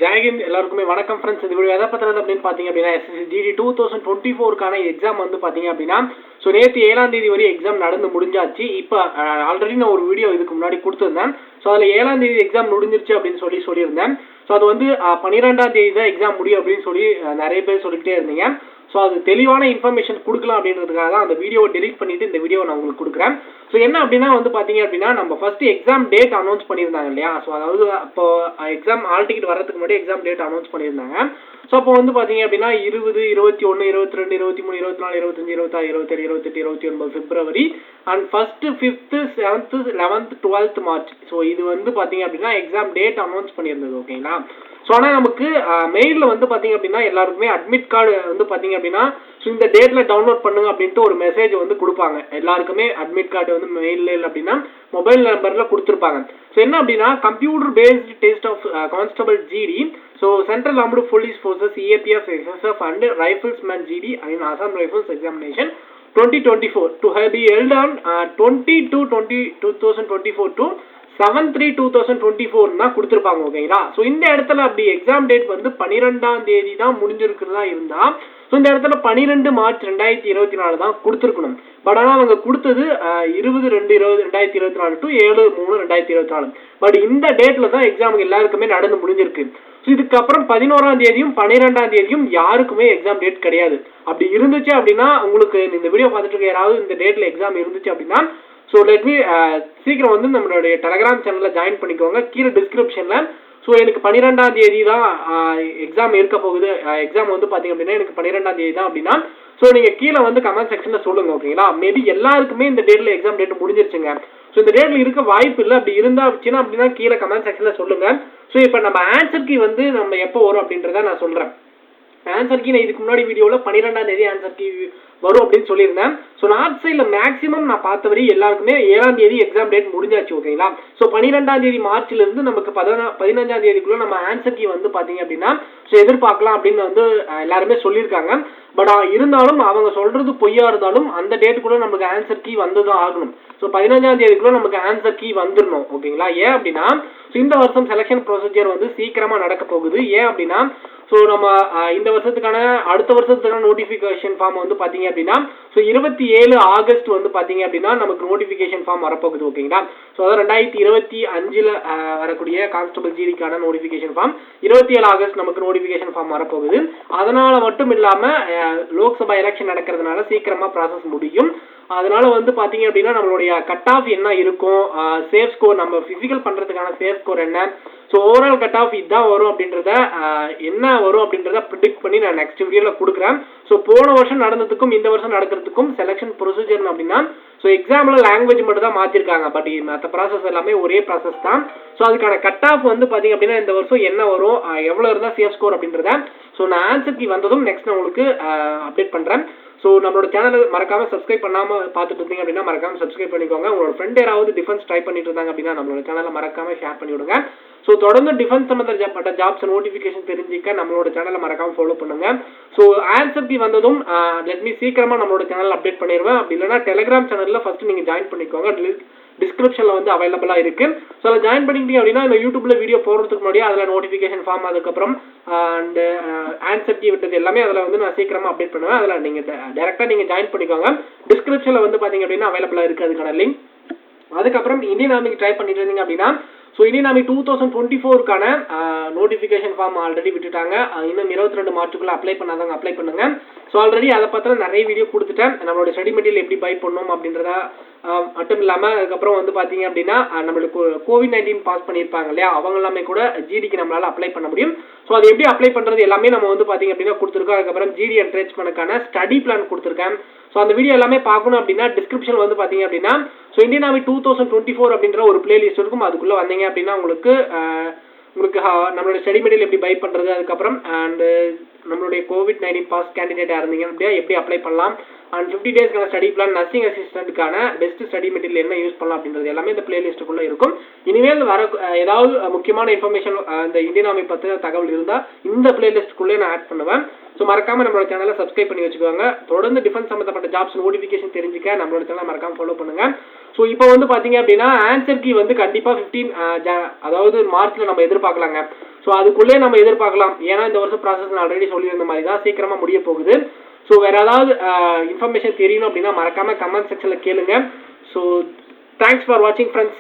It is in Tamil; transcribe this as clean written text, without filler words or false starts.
ஜெயஹிந்த் எல்லாருக்குமே வணக்கம் ஃப்ரெண்ட்ஸ். இந்த வீடியோ எதை பத்தினது அப்படின்னு பார்த்தீங்க அப்படின்னா எஸ்எஸ்சி ஜிடி 2024க்கான எக்ஸாம் வந்து பார்த்தீங்க அப்படின்னா நேற்று 7ஆம் தேதி வரை எக்ஸாம் நடந்து முடிஞ்சாச்சு. இப்போ ஆல்ரெடி நான் ஒரு வீடியோ இதுக்கு முன்னாடி கொடுத்துருந்தேன். ஸோ அதில் 7ஆம் தேதி எக்ஸாம் முடிஞ்சிருச்சு அப்படின்னு சொல்லியிருந்தேன். ஸோ அது வந்து 12ஆம் தேதி தான் எக்ஸாம் முடியும் அப்படின்னு சொல்லி நிறைய பேர் சொல்லிக்கிட்டே இருந்தீங்க. ஸோ அது தெளிவான இன்ஃபர்மேஷன் கொடுக்கலாம் அப்படின்றதுக்காக தான் அந்த வீடியோவை டெலிட் பண்ணிட்டு இந்த வீடியோ நான் உங்களுக்கு கொடுக்குறேன். ஸோ என்ன அப்படின்னா வந்து பார்த்தீங்க அப்படின்னா நம்ம ஃபர்ஸ்ட் எக்ஸாம் டேட் அனௌன்ஸ் பண்ணியிருந்தாங்க இல்லையா. ஸோ அதாவது அப்போ எக்ஸாம் ஹால் டிக்கெட் வரதுக்கு முன்னாடி எக்ஸாம் டேட் அனௌன்ஸ் பண்ணியிருந்தாங்க. ஸோ அப்போ வந்து பார்த்தீங்க அப்படின்னா 20, 21, 22, 23, 24, 25, 26, 27, 28, 29 பிப்ரவரி and first 5th, 7th, 11th, 12th March. So இது வந்து பார்த்தீங்க அப்படின்னா எக்ஸாம் டேட் அனௌன்ஸ் பண்ணியிருந்தது. ஓகேங்களா. ஸோ ஆனால் நமக்கு மெயிலில் வந்து பார்த்தீங்க அப்படின்னா எல்லாருக்குமே அட்மிட் கார்டு வந்து பார்த்தீங்க அப்படின்னா ஸோ இந்த டேட்டில் டவுன்லோட் பண்ணுங்க அப்படின்ட்டு ஒரு மெசேஜ் வந்து கொடுப்பாங்க. எல்லாருக்குமே அட்மிட் கார்டு வந்து மெயிலில் இல்லை அப்படின்னா மொபைல் நம்பரில் கொடுத்துருப்பாங்க. ஸோ என்ன அப்படின்னா computer based test of constable GD, so central armed police forces CAPF SSF and rifleman GD and Assam rifles examination 2024 to be held on 2024 to 7/3/2024 தான் கொடுத்துருப்பாங்க. ஓகேங்களா. ஸோ இந்த இடத்துல அப்படி எக்ஸாம் டேட் வந்து 12ஆம் தேதி தான் முடிஞ்சிருக்கிறதா இருந்தா ஸோ இந்த இடத்துல 12 மார்ச் 2024 தான் கொடுத்துருக்கணும். பட் ஆனால் அவங்க கொடுத்தது 20/2/2024 to 7/3/2024. பட் இந்த டேட்ல தான் எக்ஸாமுக்கு எல்லாருக்குமே நடந்து முடிஞ்சிருக்கு. ஸோ இதுக்கப்புறம் 11ஆம் தேதியும் 12ஆம் தேதியும் யாருக்குமே எக்ஸாம் டேட் கிடையாது. அப்படி இருந்துச்சு அப்படின்னா உங்களுக்கு இந்த வீடியோ பார்த்துட்டு இருக்க யாராவது இந்த டேட்ல எக்ஸாம் இருந்துச்சு அப்படின்னா ஸோ சீக்கிரம் வந்து நம்மளுடைய டெலகிராம் சேனலில் ஜாயின் பண்ணிக்கோங்க. கீழே டிஸ்கிரிப்ஷனில் ஸோ எனக்கு 12ஆம் தேதி தான் எக்ஸாம் இருக்க போகுது, எக்ஸாம் வந்து பார்த்தீங்க அப்படின்னா எனக்கு 12ஆம் தேதி தான் அப்படின்னா ஸோ நீங்கள் கீழே வந்து கமெண்ட் செக்ஷனில் சொல்லுங்கள். ஓகேங்களா. மேபி எல்லாருக்குமே இந்த டேட்டில் எக்ஸாம் டேட் முடிஞ்சிருச்சுங்க. ஸோ இந்த டேட்டில் இருக்க வாய்ப்பு இல்லை. அப்படி இருந்தாச்சுன்னா அப்படின்னா கீழே கமெண்ட் செக்ஷனில் சொல்லுங்கள். ஸோ இப்போ நம்ம ஆன்சர் கீ வந்து நம்ம எப்போ வரும் அப்படின்றத நான் சொல்கிறேன். ஆன்சர் கீ நான் இதுக்கு முன்னாடி வீடியோவில் 12ஆம் தேதி ஆன்சர் கீ வரும் அப்படின்னு சொல்லியிருந்தேன். ஸோ நார்த் சைடில் மேக்ஸிமம் நான் பார்த்த வரை எல்லாருக்குமே 7ஆம் தேதி எக்ஸாம் டேட் முடிஞ்சாச்சு. ஓகேங்களா. ஸோ 12ஆம் தேதி மார்ச்லேருந்து நமக்கு 15ஆம் தேதிக்குள்ளே நம்ம ஆன்சர் கீ வந்து பார்த்தீங்க அப்படின்னா ஸோ எதிர்பார்க்கலாம் அப்படின்னு வந்து எல்லாருமே சொல்லியிருக்காங்க. பட் இருந்தாலும் அவங்க சொல்றது பொய்யா இருந்தாலும் அந்த டேட்டுக்குள்ளே நமக்கு ஆன்சர் கீ வந்து தான் ஆகணும். ஸோ 15ஆம் தேதிக்குள்ளே நமக்கு ஆன்சர் கீ வந்துடணும். ஓகேங்களா. ஏன் அப்படின்னா இந்த வருஷம் செலெக்ஷன் ப்ரொசீஜர் வந்து சீக்கிரமாக நடக்க போகுது. ஏன் அப்படின்னா ஸோ நம்ம இந்த வருஷத்துக்கான அடுத்த வருஷத்துக்கான நோட்டிஃபிகேஷன் ஃபார்ம் வந்து பார்த்தீங்க அப்படின்னா ஸோ 27 ஆகஸ்ட் வந்து பார்த்தீங்க அப்படின்னா நமக்கு நோட்டிஃபிகேஷன் ஃபார்ம் வரப்போகுது. ஓகேங்களா. ஸோ அதாவது 2025 வரக்கூடிய கான்ஸ்டபிள் ஜிடிக்கான நோட்டிஃபிகேஷன் ஃபார்ம் 27 ஆகஸ்ட் நமக்கு நோட்டிஃபிகேஷன் ஃபார்ம் வரப்போகுது. அதனால மட்டும் இல்லாமல் லோக்சபா எலெக்ஷன் நடக்கிறதுனால சீக்கிரமாக ப்ராசஸ் முடியும். அதனால வந்து பார்த்தீங்க அப்படின்னா நம்மளுடைய கட் ஆஃப் என்ன இருக்கும், சேஃப் ஸ்கோர் நம்ம ஃபிசிக்கல் பண்ணுறதுக்கான சேஃப் ஸ்கோர் என்ன, ஸோ ஓவரால் கட் ஆஃப் இதுதான் வரும் அப்படின்றத என்ன வரும் அப்படின்றத ப்ரிடிக்ட் பண்ணி நான் நெக்ஸ்ட் வீடியோவில் கொடுக்குறேன். ஸோ போன வருஷம் நடந்ததுக்கும் இந்த வருஷம் நடக்கிறதுக்கும் செலெக்ஷன் ப்ரொசீஜர் அப்படின்னா ஸோ எக்ஸாமில் லாங்குவேஜ் மட்டும் தான் மாற்றிருக்காங்க. பட் மற்ற ப்ராசஸ் எல்லாமே ஒரே ப்ராசஸ் தான். ஸோ அதுக்கான கட் ஆஃப் வந்து பார்த்தீங்க அப்படின்னா இந்த வருஷம் என்ன வரும், எவ்வளோ இருந்தால் சேஃப் ஸ்கோர் அப்படின்றத ஸோ நான் ஆன்சர் கீ வந்ததும் நெக்ஸ்ட் நான் உங்களுக்கு அப்டேட் பண்ணுறேன். ஸோ நம்மளோட சேனல் மறக்காம சப்ஸ்கிரைப் பண்ணாமல் பார்த்துட்டு இருந்தீங்க அப்படின்னா மறக்காம சப்ஸ்கிரைப் பண்ணிக்கோங்க. உங்களோட ஃப்ரெண்ட் யாராவது டிஃபென்ஸ் ட்ரை பண்ணிட்டு இருந்தாங்க அப்படின்னா நம்மளோட சேனலை மறக்காம ஷேர் பண்ணி விடுங்க. ஸோ தொடர்ந்து டிஃபென்ஸ் சம்பந்தப்பட்ட ஜாப்ஸ் நோட்டிஃபிகேஷன் தெரிஞ்சிக்க நம்மளோட சேனலை மறக்காம ஃபாலோ பண்ணுங்க. ஸோ ஆன்சர் கீ வந்ததும் சீக்கிரமா நம்மளோட சேனல் அப்டேட் பண்ணிடுவேன். அப்படி இல்லைன்னா டெலிகிராம் சேனலில் ஃபர்ஸ்ட் நீங்கள் ஜாயின் பண்ணிக்கோங்க. டிஸ்கிரிப்ஷனில் வந்து அவைலபிளாக இருக்குது. ஸோ அதில் ஜாயின் பண்ணிக்கிட்டீங்க அப்படின்னா இந்த யூடியூப்பில் வீடியோ போடுறதுக்கு முன்னாடியே அதில் நோட்டிஃபிகேஷன் ஃபார்ம் அதுக்கப்புறம் அண்ட் ஆன்சர் கீ விட்டது எல்லாமே அதில் வந்து நான் சீக்கிரமாக அப்டேட் பண்ணுவேன். அதில் நீங்கள் டேரெக்டாக நீங்கள் ஜாயின் பண்ணிக்கோங்க. டிஸ்கிரிப்ஷனில் வந்து பார்த்தீங்க அப்படின்னா அவைலபிளாக இருக்குது அதுக்கான லிங்க். அதுக்கப்புறம் இந்தியன் ஆர்மிக்கு ட்ரை பண்ணிட்டு இருந்தீங்க அப்படின்னா ஸோ இந்தியன் ஆர்மி 2024க்கான நோட்டிஃபிகேஷன் ஃபார்ம் ஆல்ரெடி விட்டுட்டாங்க. இன்னும் 22 மார்ச்சுக்குள்ளே அப்ளை பண்ணாதவங்க அப்ளை பண்ணுங்க. ஸோ ஆல்ரெடி அதை பற்றின நிறைய வீடியோ கொடுத்துட்டேன். நம்மளோட ஸ்டடி மெட்டீரியல் எப்படி பை பண்ணணும் அப்படின்றத மட்டும் இல்லாமல் அதுக்கப்புறம் வந்து பார்த்தீங்க அப்படின்னா நம்மளுக்கு COVID-19 பாஸ் பண்ணியிருப்பாங்க இல்லையா, அவங்க எல்லாமே கூட ஜிடிக்கு நம்மளால் அப்ளை பண்ண முடியும். ஸோ அது எப்படி அப்ளை பண்ணுறது எல்லாமே நம்ம வந்து பார்த்தீங்க அப்படின்னா கொடுத்துருக்கோம். அதுக்கப்புறம் ஜிடி என்ட்ரேஜ்மெண்ட்டுக்கான ஸ்டடி பிளான் கொடுத்துருக்கேன். ஸோ அந்த வீடியோ எல்லாமே பார்க்கணும் அப்படின்னா டிஸ்கிரிப்ஷன் வந்து பார்த்தீங்க அப்படின்னா ஸோ இந்தியன் ஆர்மி 2024 அப்படின்ற ஒரு பிளேலிஸ்ட் இருக்கும். அதுக்குள்ளே வந்தீங்க அப்படின்னா உங்களுக்கு நம்மளோட ஸ்டடி மெட்டீரியல் எப்படி பை பண்ணுறது, அதுக்கப்புறம் அண்டு நம்மளுடைய COVID-19 பாஸ் கேண்டிடேட்டாக இருந்தீங்க அப்படின்னா எப்படி அப்ளை பண்ணலாம், அண்ட் 50 டேஸ்க்கான ஸ்டடி பிளான், நர்சிங் அசிஸ்டன்ட்டுக்கான பெஸ்ட் ஸ்டடி மெட்டீரியல் என்ன யூஸ் பண்ணலாம் அப்படின்றது எல்லாமே இந்த பிளேலிஸ்ட்டுக்குள்ளே இருக்கும். இனிமேல் வர ஏதாவது முக்கியமான இன்ஃபர்மேஷன் இந்த இந்தியன் ஆர்மி பற்றின தகவல் இருந்தால் இந்த பிளேலிஸ்ட்டுக்குள்ளே நான் ஆட் பண்ணுவேன். ஸோ மறக்காம நம்மளோட சேனலை சப்ஸ்கிரைப் பண்ணி வச்சுக்கோங்க. தொடர்ந்து டிஃபென்ஸ் சம்மந்தப்பட்ட ஜாப்ஸ் நோட்டிஃபிகேஷன் தெரிஞ்சுக்க நம்மளோட சேனலை மறக்காம ஃபாலோ பண்ணுங்க. ஸோ இப்போ வந்து பார்த்தீங்க அப்படின்னா ஆன்சர் கீ வந்து கண்டிப்பாக 15 அதாவது மார்ச்சில் நம்ம எதிர்பார்க்கலாங்க. ஸோ அதுக்குள்ளே நம்ம எதிர்பார்க்கலாம். ஏன்னா இந்த வருஷம் ப்ராசஸ் நான் ஆல்ரெடி சொல்லியிருந்த மாதிரி தான் சீக்கிரமாக முடிய போகுது. ஸோ வேறு ஏதாவது இன்ஃபர்மேஷன் தெரியணும் அப்படின்னா மறக்காம கமெண்ட் செக்ஷனில் கேளுங்க. ஸோ தேங்க்ஸ் ஃபார் வாட்சிங் ஃப்ரெண்ட்ஸ்.